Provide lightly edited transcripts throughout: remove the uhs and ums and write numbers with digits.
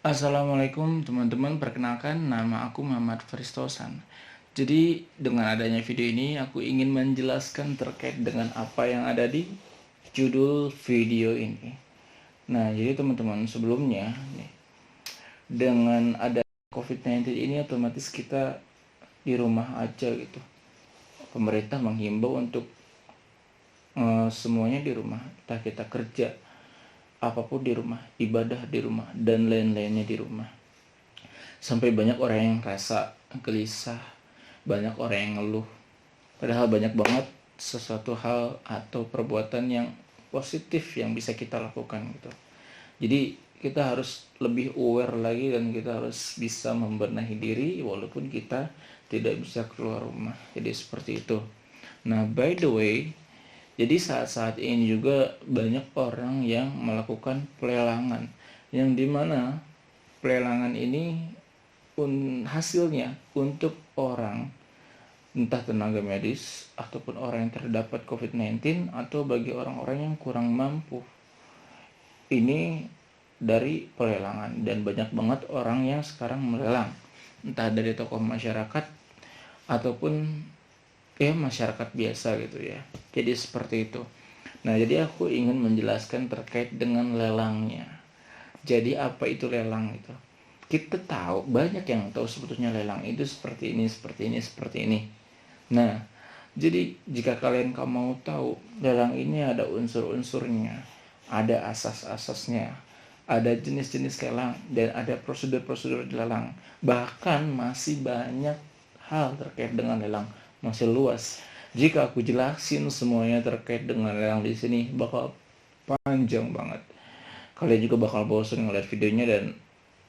Assalamualaikum teman-teman, perkenalkan nama aku Muhammad Fristosan. Jadi dengan adanya video ini aku ingin menjelaskan terkait dengan apa yang ada di judul video ini. Nah jadi teman-teman, sebelumnya nih, dengan ada COVID-19 ini otomatis kita di rumah aja gitu. Pemerintah menghimbau untuk semuanya di rumah, entah kita kerja apapun di rumah, ibadah di rumah, dan lain-lainnya di rumah. Sampai banyak orang yang rasa gelisah, banyak orang yang ngeluh. Padahal banyak banget sesuatu hal atau perbuatan yang positif yang bisa kita lakukan gitu. Jadi kita harus lebih aware lagi dan kita harus bisa membenahi diri walaupun kita tidak bisa keluar rumah. Jadi seperti itu. Nah, by the way, jadi saat-saat ini juga banyak orang yang melakukan pelelangan, yang dimana pelelangan ini hasilnya untuk orang, entah tenaga medis ataupun orang yang terdapat COVID-19 atau bagi orang-orang yang kurang mampu. Ini dari pelelangan, dan banyak banget orang yang sekarang melelang, entah dari tokoh masyarakat ataupun ya masyarakat biasa gitu ya. Jadi seperti itu. Nah, jadi aku ingin menjelaskan terkait dengan lelangnya. Jadi apa itu lelang itu? Kita tahu, banyak yang tahu sebetulnya lelang itu seperti ini, seperti ini, seperti ini. Nah, jadi jika kalian mau tahu, lelang ini ada unsur-unsurnya, ada asas-asasnya, ada jenis-jenis lelang, dan ada prosedur-prosedur lelang. Bahkan masih banyak hal terkait dengan lelang, masih luas. Jika aku jelasin semuanya terkait dengan lelang di sini, bakal panjang banget. Kalian juga bakal bosan ngeliat videonya, dan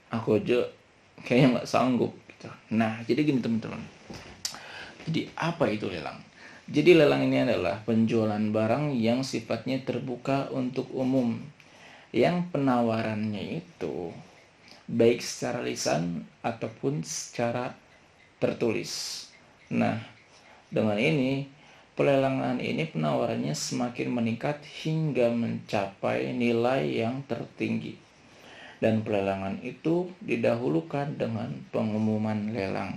aku aja kayaknya nggak sanggup gitu. Nah, jadi gini teman-teman. Jadi apa itu lelang? Jadi lelang ini adalah penjualan barang yang sifatnya terbuka untuk umum, yang penawarannya itu baik secara lisan ataupun secara tertulis. Nah, dengan ini pelelangan ini penawarannya semakin meningkat hingga mencapai nilai yang tertinggi. Dan pelelangan itu didahulukan dengan pengumuman lelang.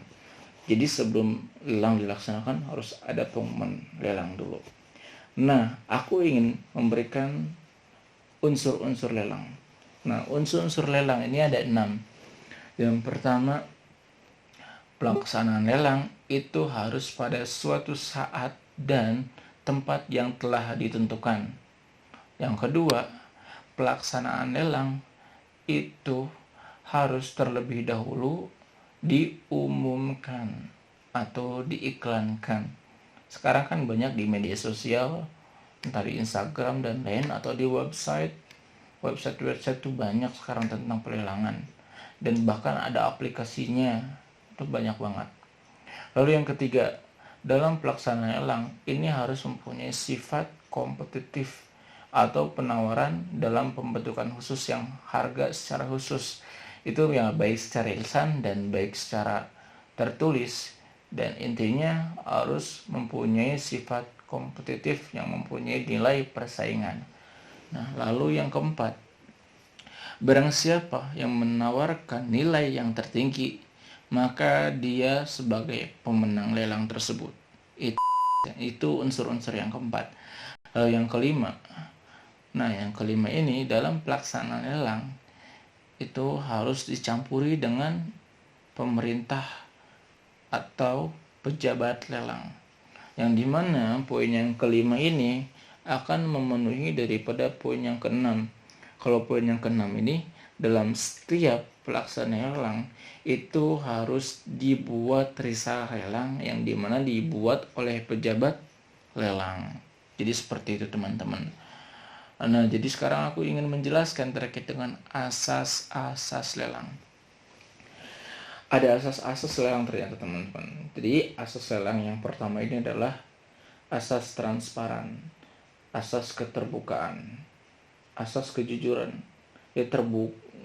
Jadi sebelum lelang dilaksanakan harus ada pengumuman lelang dulu. Nah, aku ingin memberikan unsur-unsur lelang. Nah, unsur-unsur lelang ini ada 6. Yang pertama, pelaksanaan lelang itu harus pada suatu saat dan tempat yang telah ditentukan. Yang kedua, pelaksanaan lelang itu harus terlebih dahulu diumumkan atau diiklankan. Sekarang kan banyak di media sosial, entah di Instagram dan lain, atau di website tuh banyak sekarang tentang pelelangan, dan bahkan ada aplikasinya, itu banyak banget. Lalu yang ketiga, dalam pelaksanaan lelang ini harus mempunyai sifat kompetitif atau penawaran dalam pembentukan khusus yang harga secara khusus. Itu ya baik secara lisan dan baik secara tertulis, dan intinya harus mempunyai sifat kompetitif yang mempunyai nilai persaingan. Nah, lalu yang keempat, barang siapa yang menawarkan nilai yang tertinggi, maka dia sebagai pemenang lelang tersebut. Itu unsur-unsur yang keempat. Lalu yang kelima, yang kelima ini dalam pelaksanaan lelang itu harus dicampuri dengan pemerintah atau pejabat lelang, yang dimana poin yang kelima ini akan memenuhi daripada poin yang keenam. Kalau poin yang keenam ini, dalam setiap pelaksanaan lelang itu harus dibuat risalah lelang yang dimana dibuat oleh pejabat lelang. Jadi seperti itu teman-teman. Nah, jadi sekarang aku ingin menjelaskan terkait dengan asas-asas lelang. Ada asas-asas lelang ternyata teman-teman. Jadi asas lelang yang pertama ini adalah asas transparan, asas keterbukaan, asas kejujuran. Ya,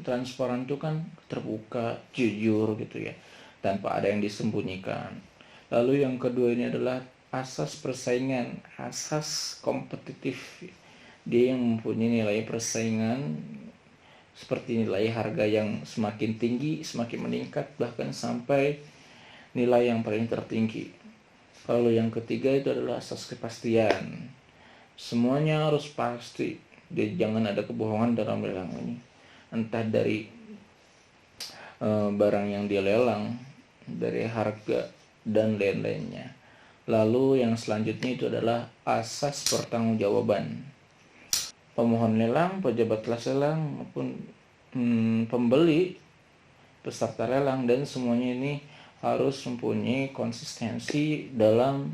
transparan itu kan terbuka, jujur gitu ya, tanpa ada yang disembunyikan. Lalu yang kedua ini adalah asas persaingan, asas kompetitif. Dia yang mempunyai nilai persaingan seperti nilai harga yang semakin tinggi, semakin meningkat, bahkan sampai nilai yang paling tertinggi. Lalu yang ketiga itu adalah asas kepastian. Semuanya harus pasti, jadi jangan ada kebohongan dalam lelang ini. Entah dari barang yang dilelang, dari harga, dan lain-lainnya. Lalu yang selanjutnya itu adalah asas pertanggungjawaban. Pemohon lelang, pejabat kelas lelang, maupun pembeli, peserta lelang, dan semuanya ini harus mempunyai konsistensi dalam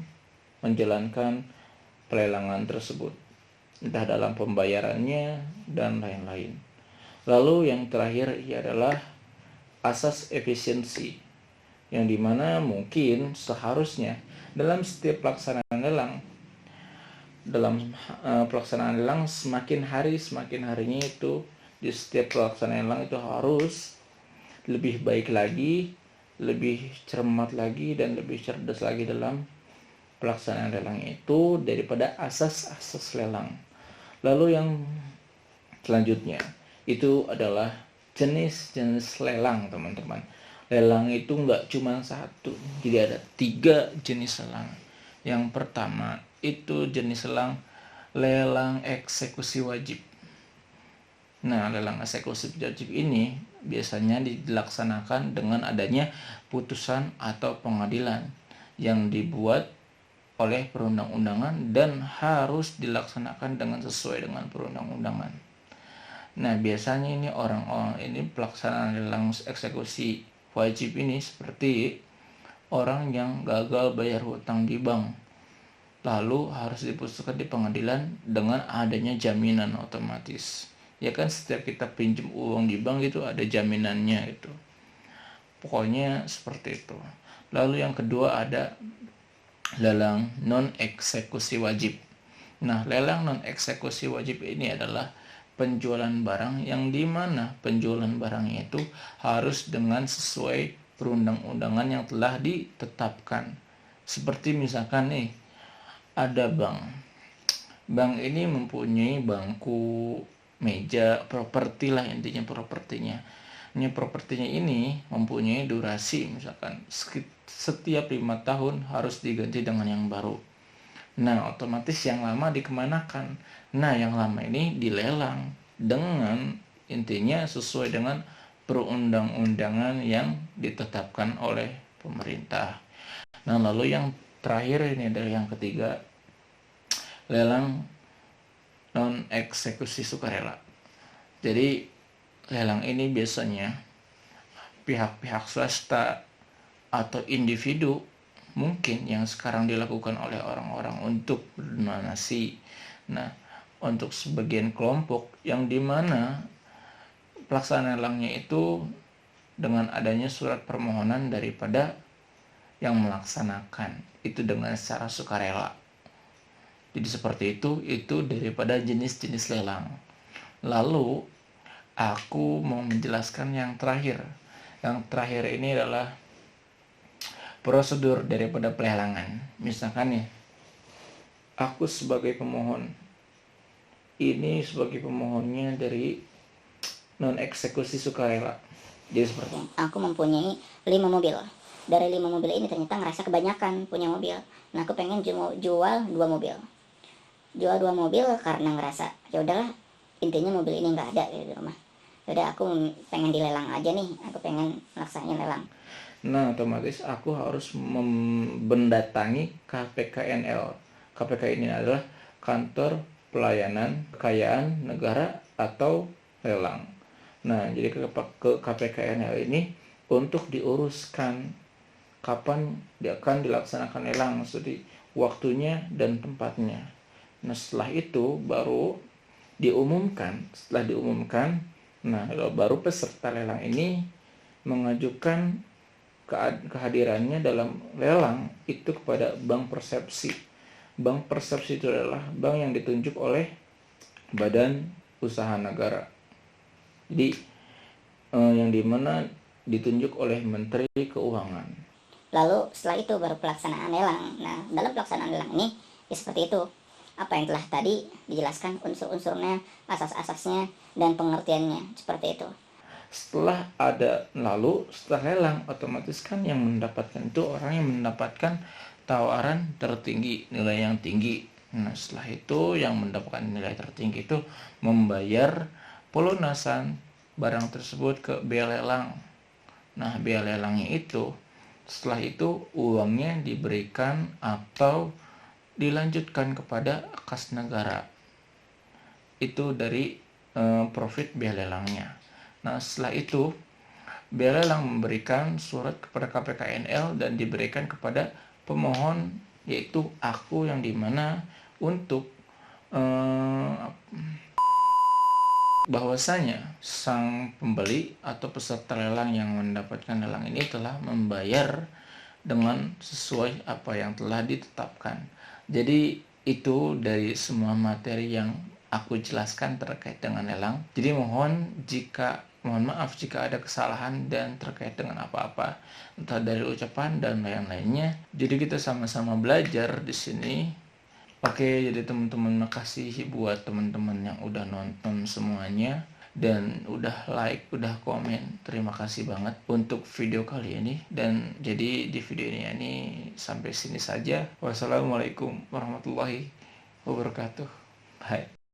menjalankan pelelangan tersebut, entah dalam pembayarannya dan lain-lain. Lalu yang terakhir adalah asas efisiensi, yang dimana mungkin seharusnya dalam setiap pelaksanaan lelang, semakin harinya itu di setiap pelaksanaan lelang itu harus lebih baik lagi, lebih cermat lagi, dan lebih cerdas lagi dalam pelaksanaan lelang itu daripada asas-asas lelang. Lalu yang selanjutnya itu adalah jenis-jenis lelang, teman-teman. Lelang itu nggak cuma satu, jadi ada 3 jenis lelang. Yang pertama itu jenis lelang eksekusi wajib. Nah, lelang eksekusi wajib ini biasanya dilaksanakan dengan adanya putusan atau pengadilan yang dibuat oleh perundang-undangan dan harus dilaksanakan dengan sesuai dengan perundang-undangan. Nah, biasanya ini orang-orang ini pelaksanaan lelang eksekusi wajib ini seperti orang yang gagal bayar hutang di bank, lalu harus diputuskan di pengadilan dengan adanya jaminan otomatis. Ya kan, setiap kita pinjam uang di bank itu ada jaminannya itu. Pokoknya seperti itu. Lalu yang kedua ada lelang non eksekusi wajib. Nah, lelang non eksekusi wajib ini adalah penjualan barang yang dimana penjualan barangnya itu harus dengan sesuai perundang-undangan yang telah ditetapkan. Seperti misalkan nih, ada bank ini mempunyai bangku, meja, properti lah, intinya propertinya. Ini propertinya ini mempunyai durasi, misalkan setiap 5 tahun harus diganti dengan yang baru. Nah, otomatis yang lama dikemanakan? Nah, yang lama ini dilelang dengan intinya sesuai dengan perundang-undangan yang ditetapkan oleh pemerintah. Nah, lalu yang terakhir ini adalah yang ketiga, lelang non eksekusi sukarela. Jadi lelang ini biasanya pihak-pihak swasta atau individu mungkin yang sekarang dilakukan oleh orang-orang untuk berdonasi. Nah, untuk sebagian kelompok yang dimana pelaksanaan lelangnya itu dengan adanya surat permohonan daripada yang melaksanakan itu dengan secara sukarela. Jadi seperti itu daripada jenis-jenis lelang. Lalu aku mau menjelaskan yang terakhir. Yang terakhir ini adalah prosedur daripada pelelangan. Misalkan nih, aku sebagai pemohon, ini sebagai pemohonnya dari non eksekusi sukarela. Jadi seperti aku mempunyai 5 mobil. Dari 5 mobil ini ternyata ngerasa kebanyakan punya mobil. Nah, aku pengen jual 2 mobil. Jual 2 mobil karena ngerasa ya udahlah, intinya mobil ini nggak ada di rumah. Udah, aku pengen dilelang aja nih. Aku pengen laksanain lelang. Nah, otomatis aku harus mendatangi KPKNL. KPK ini adalah Kantor Pelayanan Kekayaan Negara atau Lelang. Nah, jadi ke KPKNL ini untuk diuruskan kapan dia akan dilaksanakan lelang, maksudnya waktunya dan tempatnya. Nah, setelah itu baru diumumkan. Setelah diumumkan, nah baru peserta lelang ini mengajukan kehadirannya dalam lelang itu kepada bank persepsi. Bank persepsi itu adalah bank yang ditunjuk oleh Badan Usaha Negara. Jadi yang dimana ditunjuk oleh Menteri Keuangan. Lalu setelah itu baru pelaksanaan lelang. Nah, dalam pelaksanaan lelang ini ya seperti itu. apa yang telah tadi dijelaskan, unsur-unsurnya, asas-asasnya, dan pengertiannya, seperti itu. Setelah lelang, otomatis kan yang mendapatkan itu orang yang mendapatkan tawaran tertinggi, nilai yang tinggi. Nah, setelah itu yang mendapatkan nilai tertinggi itu membayar pelunasan barang tersebut ke bea lelang. Nah, bea lelangnya itu setelah itu uangnya diberikan atau dilanjutkan kepada kas negara. Itu dari profit bea lelangnya. Nah, setelah itu bea lelang memberikan surat kepada KPKNL dan diberikan kepada pemohon, yaitu aku, yang dimana untuk bahwasanya sang pembeli atau peserta lelang yang mendapatkan lelang ini telah membayar dengan sesuai apa yang telah ditetapkan. Jadi itu dari semua materi yang aku jelaskan terkait dengan lelang. Jadi mohon maaf jika ada kesalahan dan terkait dengan apa-apa, entah dari ucapan dan lain-lainnya. Jadi kita sama-sama belajar di sini. Oke, jadi teman-teman, makasih buat teman-teman yang udah nonton semuanya dan udah like, udah komen. Terima kasih banget untuk video kali ini. Dan jadi di video ini sampai sini saja. Wassalamualaikum warahmatullahi wabarakatuh. Bye.